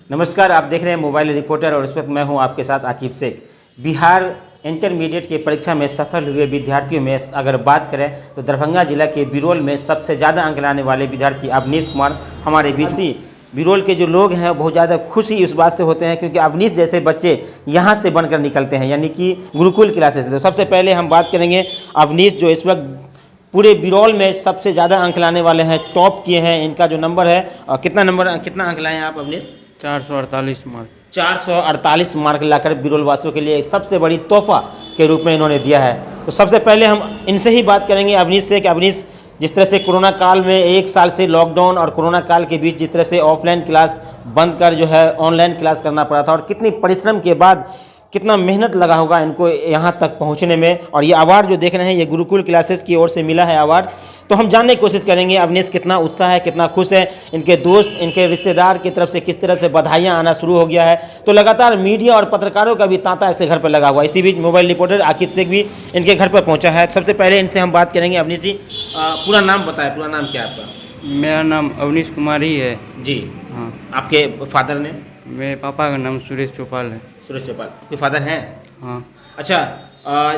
नमस्कार, आप देख रहे हैं मोबाइल रिपोर्टर और इस वक्त मैं हूं आपके साथ आकिब शेख। बिहार इंटरमीडिएट की परीक्षा में सफल हुए विद्यार्थियों में अगर बात करें तो दरभंगा जिला के बिरोल में सबसे ज़्यादा अंक लाने वाले विद्यार्थी अवनीश कुमार हमारे बीच। बिरोल के जो लोग हैं बहुत ज़्यादा खुशी इस बात से होते हैं क्योंकि अवनीश जैसे बच्चे यहाँ से बनकर निकलते हैं, यानी कि गुरुकुल क्लासेस से। तो सबसे पहले हम बात करेंगे अवनीश, जो इस वक्त पूरे बिरौल में सबसे ज़्यादा अंक लाने वाले हैं, टॉप किए हैं। इनका जो नंबर है, कितना अंक लाए हैं आप अवनीश? 448 मार्क। 448 मार्क लाकर बिरौल वासियों के लिए एक सबसे बड़ी तोहफा के रूप में इन्होंने दिया है। तो सबसे पहले हम इनसे ही बात करेंगे, अवनीश से, कि अवनीश, जिस तरह से कोरोना काल में 1 साल से लॉकडाउन और कोरोना काल के बीच जिस तरह से ऑफलाइन क्लास बंद कर जो है ऑनलाइन क्लास करना पड़ा था, और कितनी परिश्रम के बाद कितना मेहनत लगा होगा इनको यहाँ तक पहुँचने में, और ये अवार्ड जो देख रहे हैं ये गुरुकुल क्लासेस की ओर से मिला है अवार्ड। तो हम जानने की कोशिश करेंगे अवनीश कितना उत्साह है, कितना खुश है, इनके दोस्त, इनके रिश्तेदार की तरफ से किस तरह से बधाइयाँ आना शुरू हो गया है। तो लगातार मीडिया और पत्रकारों का भी तांता ऐसे घर पर लगा हुआ है। इसी बीच मोबाइल रिपोर्टर आकिब शेख भी इनके घर पर पहुँचा है। सबसे पहले इनसे हम बात करेंगे। अवनीश जी, पूरा नाम बताएं, पूरा नाम क्या है आपका? मेरा नाम अवनीश कुमार ही है जी। हाँ। आपके फादर ने? मेरे पापा का नाम सुरेश चौपाल है। सुरेश चौपाल। आपके फादर हैं? हाँ। अच्छा,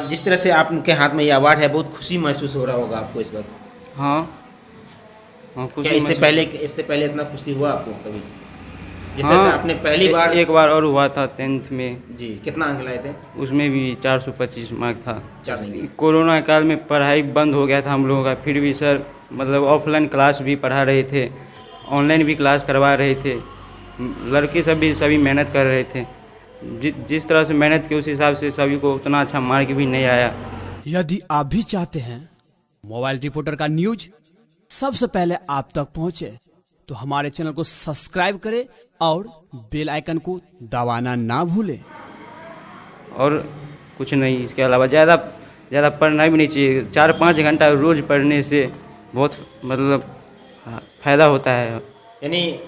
जिस तरह से आपके हाथ में ये अवार्ड है, बहुत खुशी महसूस हो रहा होगा आपको इस वक्त। हाँ हाँ, क्या इससे पहले इतना खुशी हुआ आपको कभी? जिस तरह हाँ, से आपने पहली बार एक बार और हुआ था 10th में। जी, कितना अंक लाए थे? उसमें भी 425 मार्क था। 425। कोरोना काल में पढ़ाई बंद हो गया था हम लोगों का, फिर भी सर मतलब ऑफलाइन क्लास भी पढ़ा रहे थे, ऑनलाइन भी क्लास करवा रहे थे। लड़के सभी मेहनत कर रहे थे। जिस तरह से मेहनत की उस हिसाब से सभी को उतना अच्छा मार्क भी नहीं आया। यदि आप भी चाहते हैं मोबाइल रिपोर्टर का न्यूज सबसे पहले आप तक पहुंचे, तो हमारे चैनल को सब्सक्राइब करें और बेल आइकन को दबाना ना भूलें। और कुछ नहीं, इसके अलावा ज़्यादा पढ़ना भी नहीं चाहिए। 4-5 घंटा रोज़ पढ़ने से बहुत मतलब फ़ायदा होता है। यानी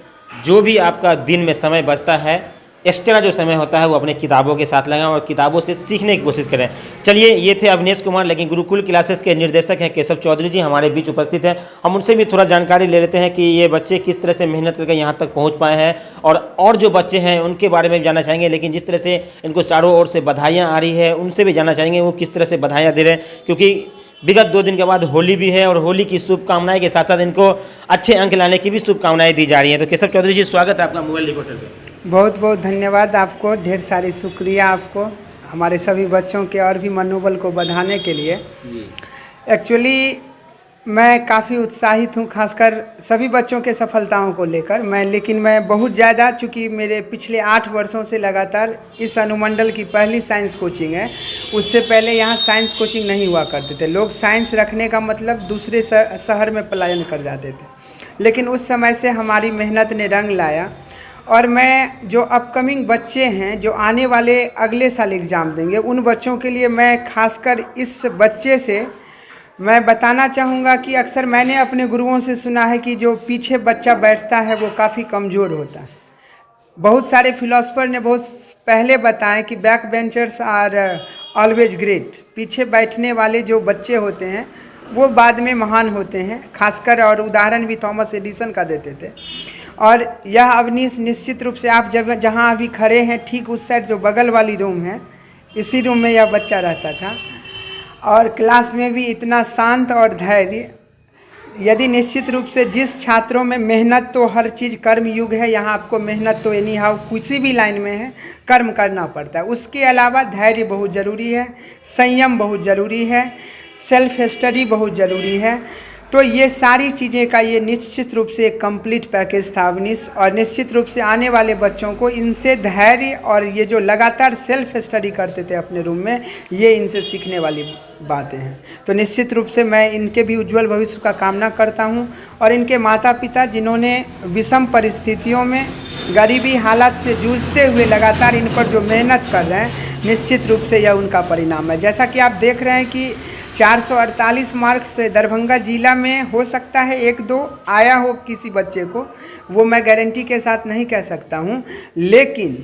जो भी आपका दिन में समय बचता है, एक्स्ट्रा जो समय होता है वो अपने किताबों के साथ लगाएं और किताबों से सीखने की कोशिश करें। चलिए, ये थे अवनीश कुमार, लेकिन गुरुकुल क्लासेस के निर्देशक हैं केशव चौधरी जी हमारे बीच उपस्थित हैं। हम उनसे भी थोड़ा जानकारी ले लेते हैं कि ये बच्चे किस तरह से मेहनत करके यहाँ तक पहुँच पाए हैं, और जो बच्चे हैं उनके बारे में भी जानना चाहेंगे। लेकिन जिस तरह से इनको चारों ओर से बधाइयाँ आ रही है, उनसे भी जानना चाहेंगे वो किस तरह से बधाइयाँ दे रहे हैं, क्योंकि विगत 2 दिन के बाद होली भी है और होली की शुभकामनाएं के साथ साथ इनको अच्छे अंक लाने की भी शुभकामनाएं दी जा रही हैं। तो केशव चौधरी जी, स्वागत है आपका मोबाइल रिपोर्टर पे। बहुत बहुत धन्यवाद आपको, ढेर सारी शुक्रिया आपको हमारे सभी बच्चों के और भी मनोबल को बढ़ाने के लिए। एक्चुअली मैं काफ़ी उत्साहित हूँ, खासकर सभी बच्चों के सफलताओं को लेकर। लेकिन मैं बहुत ज़्यादा, चूँकि मेरे पिछले 8 वर्षों से लगातार इस अनुमंडल की पहली साइंस कोचिंग है। उससे पहले यहाँ साइंस कोचिंग नहीं हुआ करते थे। लोग साइंस रखने का मतलब दूसरे शहर में पलायन कर जाते थे। लेकिन उस समय से हमारी मेहनत ने रंग लाया, और मैं जो अपकमिंग बच्चे हैं जो आने वाले अगले साल एग्ज़ाम देंगे, उन बच्चों के लिए मैं खासकर इस बच्चे से मैं बताना चाहूँगा कि अक्सर मैंने अपने गुरुओं से सुना है कि जो पीछे बच्चा बैठता है वो काफ़ी कमज़ोर होता है। बहुत सारे फिलोसफर ने बहुत पहले बताएं कि back benchers are always great. पीछे बैठने वाले जो बच्चे होते हैं वो बाद में महान होते हैं, खासकर, और उदाहरण भी थॉमस एडिसन का देते थे। और यह अवनीश निश्चित रूप से, आप जहाँ अभी खड़े हैं ठीक उस साइड जो बगल वाली रूम है, इसी रूम में यह बच्चा रहता था, और क्लास में भी इतना शांत और धैर्य। यदि निश्चित रूप से जिस छात्रों में मेहनत, तो हर चीज़ कर्म युग है, यहाँ आपको मेहनत तो एनी हाउ किसी भी लाइन में है कर्म करना पड़ता है। उसके अलावा धैर्य बहुत ज़रूरी है, संयम बहुत ज़रूरी है, सेल्फ स्टडी बहुत ज़रूरी है। तो ये सारी चीज़ें का ये निश्चित रूप से एक कंप्लीट पैकेज था अवनीश। और निश्चित रूप से आने वाले बच्चों को इनसे धैर्य और ये जो लगातार सेल्फ स्टडी करते थे अपने रूम में, ये इनसे सीखने वाली बातें हैं। तो निश्चित रूप से मैं इनके भी उज्जवल भविष्य का कामना करता हूँ। और इनके माता पिता जिन्होंने विषम परिस्थितियों में गरीबी हालात से जूझते हुए लगातार इन पर जो मेहनत कर रहे हैं, निश्चित रूप से यह उनका परिणाम है। जैसा कि आप देख रहे हैं कि 448 मार्क्स से दरभंगा जिला में हो सकता है 1-2 आया हो किसी बच्चे को, वो मैं गारंटी के साथ नहीं कह सकता हूँ। लेकिन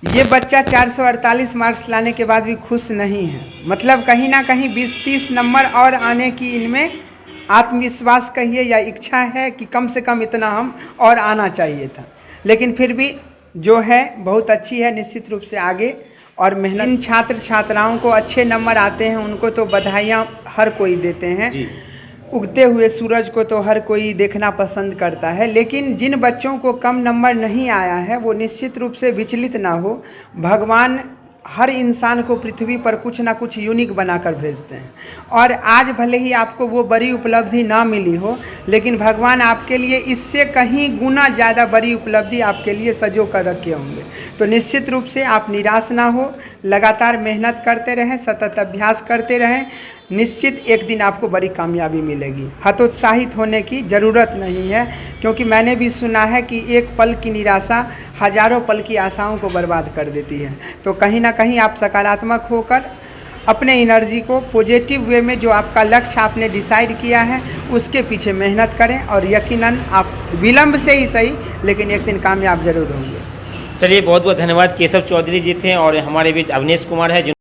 ये बच्चा 448 मार्क्स लाने के बाद भी खुश नहीं है। मतलब कहीं ना कहीं 20-30 नंबर और आने की इनमें आत्मविश्वास कहिए या इच्छा है कि कम से कम इतना हम और आना चाहिए था। लेकिन फिर भी जो है बहुत अच्छी है, निश्चित रूप से आगे और मेहनत। जिन छात्र छात्राओं को अच्छे नंबर आते हैं उनको तो बधाइयाँ हर कोई देते हैं, उगते हुए सूरज को तो हर कोई देखना पसंद करता है, लेकिन जिन बच्चों को कम नंबर नहीं आया है वो निश्चित रूप से विचलित ना हो। भगवान हर इंसान को पृथ्वी पर कुछ ना कुछ यूनिक बनाकर भेजते हैं, और आज भले ही आपको वो बड़ी उपलब्धि ना मिली हो, लेकिन भगवान आपके लिए इससे कहीं गुना ज़्यादा बड़ी उपलब्धि आपके लिए सजो कर रखे होंगे। तो निश्चित रूप से आप निराश ना हो, लगातार मेहनत करते रहें, सतत अभ्यास करते रहें, निश्चित एक दिन आपको बड़ी कामयाबी मिलेगी। हतोत्साहित होने की ज़रूरत नहीं है, क्योंकि मैंने भी सुना है कि एक पल की निराशा हजारों पल की आशाओं को बर्बाद कर देती है। तो कहीं ना कहीं आप सकारात्मक होकर अपने एनर्जी को पॉजिटिव वे में, जो आपका लक्ष्य आपने डिसाइड किया है उसके पीछे मेहनत करें, और यकीनन आप विलम्ब से ही सही लेकिन एक दिन कामयाब जरूर होंगे। चलिए, बहुत बहुत धन्यवाद। केशव चौधरी जी थे और हमारे बीच अवनीश कुमार है।